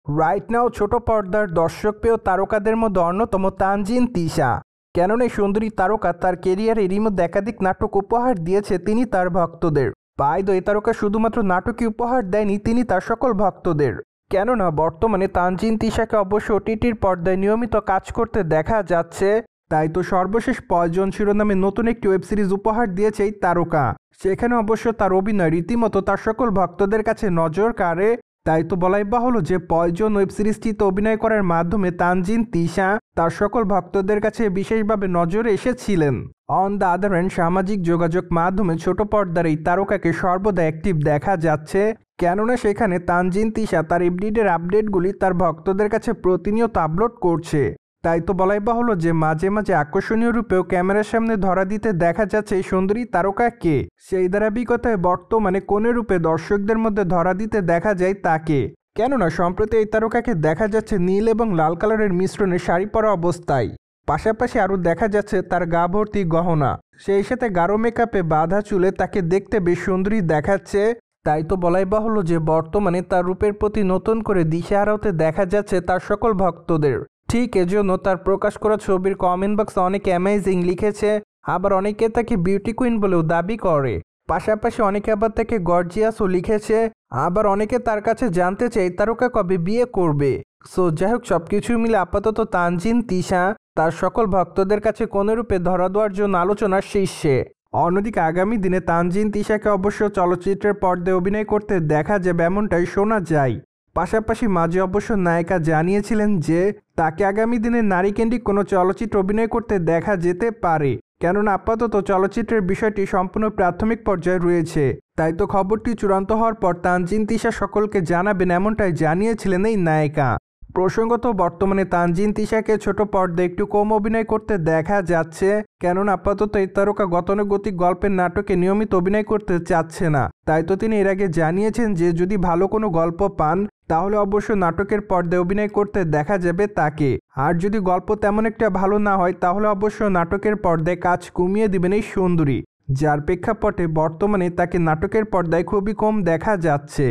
Right now ছোট পর্দার দর্শকপ্রিয় তারকাদের মধ্যে অন্যতম তানজিন তিশা। কেননা এই সুন্দরী তারকা তার কেরিয়ারে এরই মধ্যে একাধিক নাটক উপহার দিয়েছে তিনি তার ভক্তদের। বাইদ এই তারকা শুধুমাত্র নাটকই উপহার দেয়নি, তিনি তার সকল ভক্তদের। কেননা বর্তমানে তানজিন তিশাকে অবশ্য ওটিটির পর্দায় নিয়মিত কাজ করতে দেখা যাচ্ছে। তাই তো সর্বশেষ পয়জন শিরোনামে নতুন একটি ওয়েব সিরিজ উপহার দিয়েছে এই তারকা। সেখানে অবশ্য তার অভিনয় রীতিমতো তার সকল ভক্তদের কাছে নজর কাড়ে। তাই তো বলাই বাহুল্য যে পয়জন ওয়েব সিরিজটিতে অভিনয় করার মাধ্যমে তানজিন তিশা তার সকল ভক্তদের কাছে বিশেষভাবে নজরে এসেছিলেন। অন দ্য আদার হ্যান্ড সামাজিক যোগাযোগ মাধ্যমে ছোট পর্দার এই তারকাকে সর্বদা অ্যাক্টিভ দেখা যাচ্ছে। কেননা সেখানে তানজিন তিশা তার এভরিডের আপডেটগুলি তার ভক্তদের কাছে প্রতিনিয়ত আপলোড করছে। তাই তো বলাই বাহুল্য যে মাঝে মাঝে আকর্ষণীয় রূপেও ক্যামেরার সামনে ধরা দিতে দেখা যাচ্ছে এই সুন্দরী তারকাকে। সেই ধারাবাহিকতায় বর্তমানে কোন রূপে দর্শকদের মধ্যে ধরা দিতে দেখা যায় তাকে। কেননা সম্প্রতি এই তারকাকে দেখা যাচ্ছে নীল এবং লাল কালারের মিশ্রণে শাড়ি পরা অবস্থায়। পাশাপাশি আরও দেখা যাচ্ছে তার গা ভর্তি গহনা, সেই সাথে গাঢ় মেকআপে বাঁধা চুলে তাকে দেখতে বেশ সুন্দরী দেখাচ্ছে। তাই তো বলাই বাহুল্য যে বর্তমানে তার রূপের প্রতি নতুন করে দিশেহারা হতে দেখা যাচ্ছে তার সকল ভক্তদের। ঠিক এজন্য তার প্রকাশ করা ছবির কমেন্ট বক্সে অনেকে অ্যামেজিং লিখেছে, আবার অনেকে তাকে বিউটি কুইন বলেও দাবি করে। পাশাপাশি অনেকে আবার তাকে গর্জিয়াসও লিখেছে। আবার অনেকে তার কাছে জানতে চায় তারকা কবে বিয়ে করবে। সো যাই হোক, সবকিছু মিলে আপাতত তানজিন তিশা তার সকল ভক্তদের কাছে কোনরূপে ধরা দেওয়ার জন্য আলোচনার শীর্ষে। অন্যদিকে আগামী দিনে তানজিন তিশাকে অবশ্য চলচ্চিত্রের পর্দায় অভিনয় করতে দেখা যাবে এমনটাই শোনা যায়। পাশাপাশি মাঝে অবশ্য নায়িকা জানিয়েছিলেন যে তাকে আগামী দিনে নারীকেন্দ্রিক কোনো চলচ্চিত্র অভিনয় করতে দেখা যেতে পারে। কেননা আপাতত চলচ্চিত্রের বিষয়টি সম্পূর্ণ প্রাথমিক পর্যায়ে রয়েছে। তাই তো খবরটি চূড়ান্ত হওয়ার পর তানজিন তিশা সকলকে জানাবেন এমনটাই জানিয়েছিলেন এই নায়িকা। প্রসঙ্গত বর্তমানে তানজিন তিশাকে ছোট পর্দায় একটু কম অভিনয় করতে দেখা যাচ্ছে। কেননা আপাতত এই তারকা গতানুগতিক গল্পের নাটকে নিয়মিত অভিনয় করতে চাচ্ছে না। তাই তো তিনি এর আগে জানিয়েছেন যে যদি ভালো কোনো গল্প পান তাহলে অবশ্য নাটকের পর্দায় অভিনয় করতে দেখা যাবে তাকে। আর যদি গল্প তেমন একটা ভালো না হয় তাহলে অবশ্য নাটকের পর্দায় কাজ কমিয়ে দিবেন এই সুন্দরী, যার প্রেক্ষাপটে বর্তমানে তাকে নাটকের পর্দায় খুবই কম দেখা যাচ্ছে।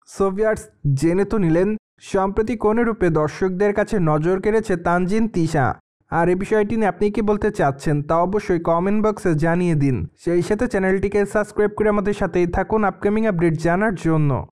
সো ভিউয়ার্স, জেনে তো নিলেন সম্প্রতি কোন রূপে দর্শকদের কাছে নজর কেড়েছে তানজিন তিশা। আর এই বিষয়টি নিয়ে আপনি কি বলতে চাচ্ছেন তা অবশ্যই কমেন্ট বক্সে জানিয়ে দিন। সেই সাথে চ্যানেলটিকে সাবস্ক্রাইব করে আমাদের সাথেই থাকুন আপকামিং আপডেট জানার জন্য।